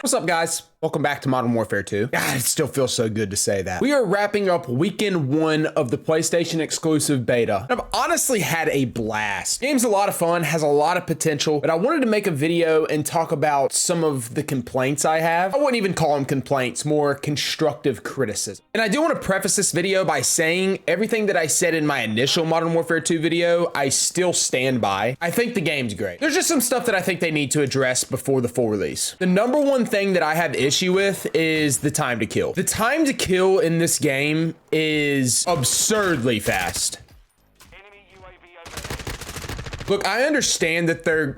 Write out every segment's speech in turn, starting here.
What's up, guys? Welcome back to Modern Warfare 2. God, it still feels so good to say that. We are wrapping up weekend 1 of the PlayStation exclusive beta. I've honestly had a blast. Game's a lot of fun, has a lot of potential, but I wanted to make a video and talk about some of the complaints I have. I wouldn't even call them complaints, more constructive criticism. And I do want to preface this video by saying everything that I said in my initial Modern Warfare 2 video, I still stand by. I think the game's great. There's just some stuff that I think they need to address before the full release. The number one thing that I have issue with is the time to kill. The time to kill in this game is absurdly fast. Look, I understand that they're,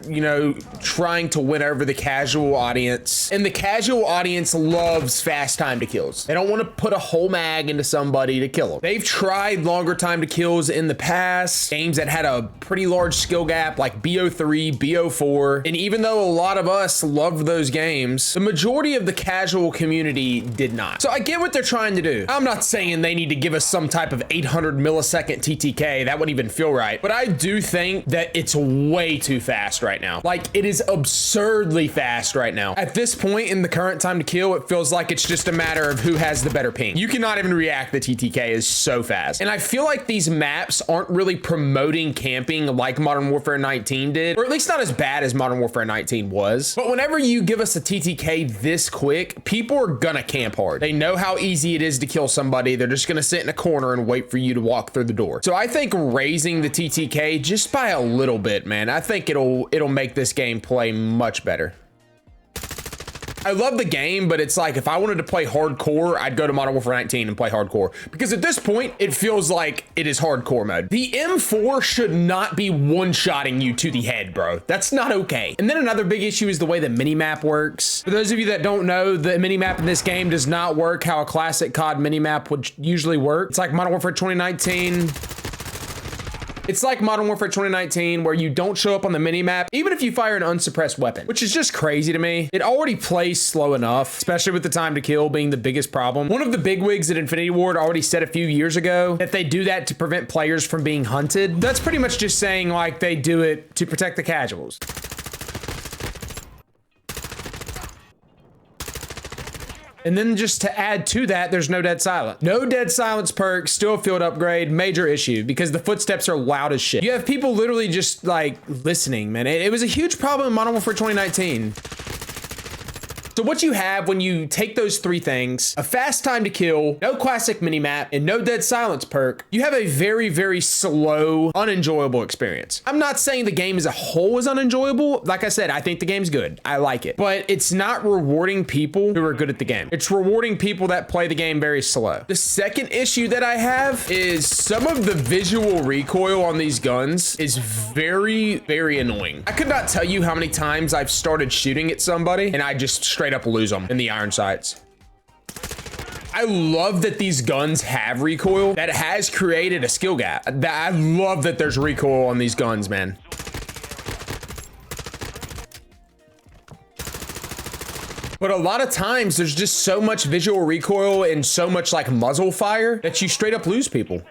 trying to win over the casual audience, and the casual audience loves fast time to kills. They don't want to put a whole mag into somebody to kill them. They've tried longer time to kills in the past, games that had a pretty large skill gap like BO3, BO4, and even though a lot of us loved those games, the majority of the casual community did not. So I get what they're trying to do. I'm not saying they need to give us some type of 800 millisecond TTK, that wouldn't even feel right, but I do think that it's way too fast right now. Like, it is absurdly fast right now. At this point in the current time to kill, it feels like it's just a matter of who has the better ping. You cannot even react. The TTK is so fast. And I feel like these maps aren't really promoting camping like Modern Warfare 19 did, or at least not as bad as Modern Warfare 19 was. But whenever you give us a TTK this quick, people are gonna camp hard. They know how easy it is to kill somebody. They're just gonna sit in a corner and wait for you to walk through the door. So I think raising the TTK just by a little bit, man, I think it'll make this game play much better. I love the game, but it's like if I wanted to play hardcore, I'd go to Modern Warfare 19 and play hardcore, because at this point it feels like it is hardcore mode. The M4 should not be one-shotting you to the head, bro. That's not okay. And then another big issue is the way the minimap works. For those of you that don't know, the minimap in this game does not work how a classic COD minimap would usually work. It's like Modern Warfare 2019. It's like Modern Warfare 2019 where you don't show up on the minimap even if you fire an unsuppressed weapon, which is just crazy to me. It already plays slow enough, especially with the time to kill being the biggest problem. One of the bigwigs at Infinity Ward already said a few years ago that they do that to prevent players from being hunted. That's pretty much just saying like they do it to protect the casuals. And then just to add to that, there's no dead silence. No dead silence perk, still a field upgrade, major issue because the footsteps are loud as shit. You have people literally just like listening, man. It was a huge problem in Modern Warfare 2019. So what you have when you take those three things, a fast time to kill, no classic minimap, and no dead silence perk, you have a very, very slow, unenjoyable experience. I'm not saying the game as a whole is unenjoyable. Like I said, I think the game's good. I like it. But it's not rewarding people who are good at the game. It's rewarding people that play the game very slow. The second issue that I have is some of the visual recoil on these guns is very, very annoying. I could not tell you how many times I've started shooting at somebody and I just straight up lose them in the iron sights. I love that these guns have recoil. That has created a skill gap. I love that there's recoil on these guns, man. But a lot of times there's just so much visual recoil and so much like muzzle fire that you straight up lose people.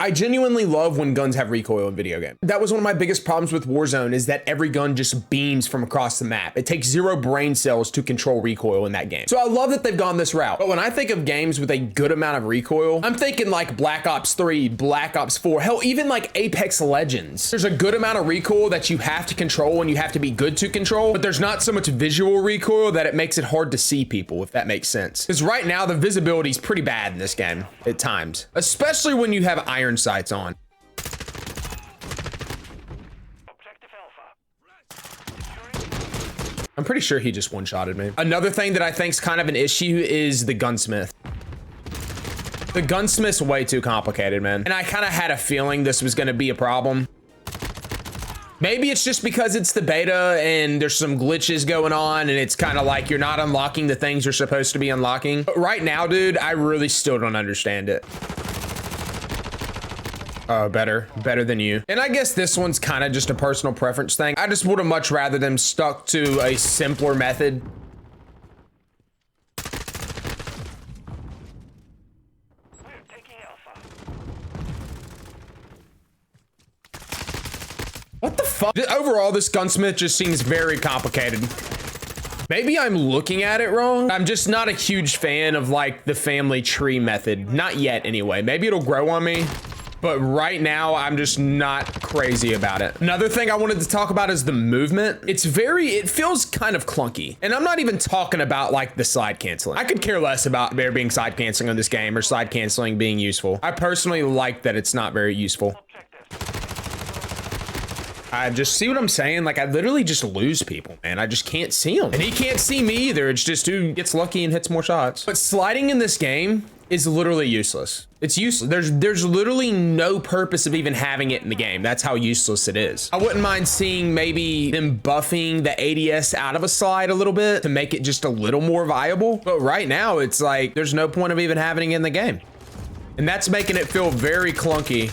I genuinely love when guns have recoil in video games. That was one of my biggest problems with Warzone, is that every gun just beams from across the map. It takes 0 brain cells to control recoil in that game. So I love that they've gone this route. But when I think of games with a good amount of recoil, I'm thinking like Black Ops 3, Black Ops 4, hell, even like Apex Legends. There's a good amount of recoil that you have to control and you have to be good to control, but there's not so much visual recoil that it makes it hard to see people, if that makes sense. Because right now the visibility is pretty bad in this game at times, especially when you have iron sights on. I'm pretty sure he just one-shotted me. Another thing that I think is kind of an issue is the gunsmith. The gunsmith's way too complicated, man. And I kind of had a feeling this was gonna be a problem. Maybe it's just because it's the beta and there's some glitches going on and it's kind of like you're not unlocking the things you're supposed to be unlocking. But right now, dude, I really still don't understand it. Oh, better than you. And I guess this one's kind of just a personal preference thing. I just would have much rather them stuck to a simpler method. What the fuck? Overall, this gunsmith just seems very complicated. Maybe I'm looking at it wrong. I'm just not a huge fan of like the family tree method. Not yet anyway. Maybe it'll grow on me. But right now, I'm just not crazy about it. Another thing I wanted to talk about is the movement. It feels kind of clunky. And I'm not even talking about like the side canceling. I could care less about there being side canceling on this game or side canceling being useful. I personally like that it's not very useful. I just see what I'm saying. Like I literally just lose people, man. I just can't see them. And he can't see me either. It's just who gets lucky and hits more shots. But sliding in this game is literally useless. It's useless. There's literally no purpose of even having it in the game. That's how useless it is. I wouldn't mind seeing maybe them buffing the ADS out of a slide a little bit to make it just a little more viable. But right now it's like, there's no point of even having it in the game. And that's making it feel very clunky.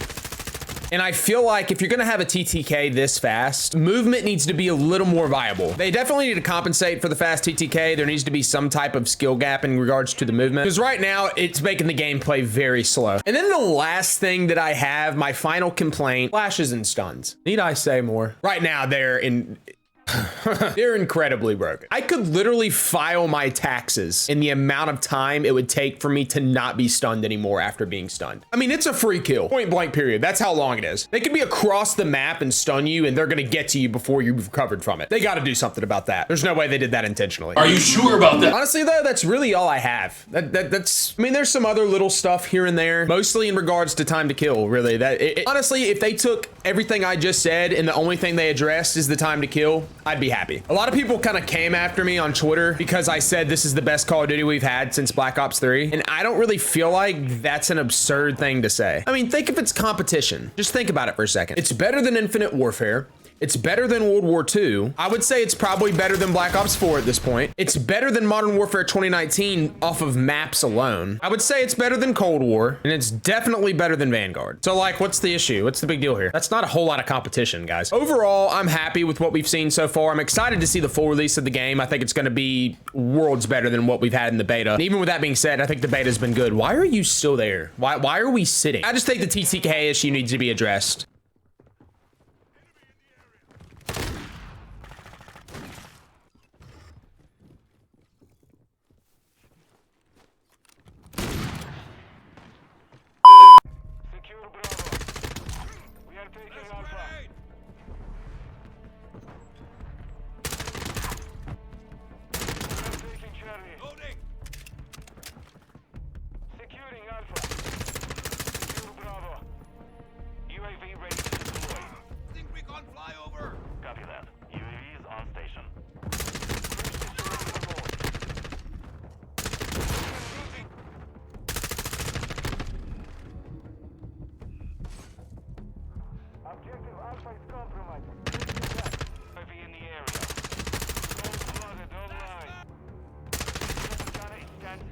And I feel like if you're gonna have a TTK this fast, movement needs to be a little more viable. They definitely need to compensate for the fast TTK. There needs to be some type of skill gap in regards to the movement. Because right now, it's making the gameplay very slow. And then the last thing that I have, my final complaint, flashes and stuns. Need I say more? Right now, they're incredibly broken. I could literally file my taxes in the amount of time it would take for me to not be stunned anymore after being stunned. I mean, it's a free kill, point blank period. That's how long it is. They could be across the map and stun you and they're gonna get to you before you've recovered from it. They gotta do something about that. There's no way they did that intentionally. Are you sure about that? Honestly though, that's really all I have. That's, I mean, there's some other little stuff here and there, mostly in regards to time to kill, really. Honestly, if they took everything I just said and the only thing they addressed is the time to kill, I'd be happy. A lot of people kind of came after me on Twitter because I said this is the best Call of Duty we've had since Black Ops 3. And I don't really feel like that's an absurd thing to say. I mean, think if it's competition. Just think about it for a second. It's better than Infinite Warfare. It's better than World War II. I would say it's probably better than Black Ops 4 at this point. It's better than Modern Warfare 2019 off of maps alone. I would say it's better than Cold War, and it's definitely better than Vanguard. So like, what's the issue? What's the big deal here? That's not a whole lot of competition, guys. Overall, I'm happy with what we've seen so far. I'm excited to see the full release of the game. I think it's gonna be worlds better than what we've had in the beta. And even with that being said, I think the beta's been good. Why are you still there? Why are we sitting? I just think the TTK issue needs to be addressed. Objective Alpha is compromised. UAV in the area. Cold-blooded online. Gunner is standing.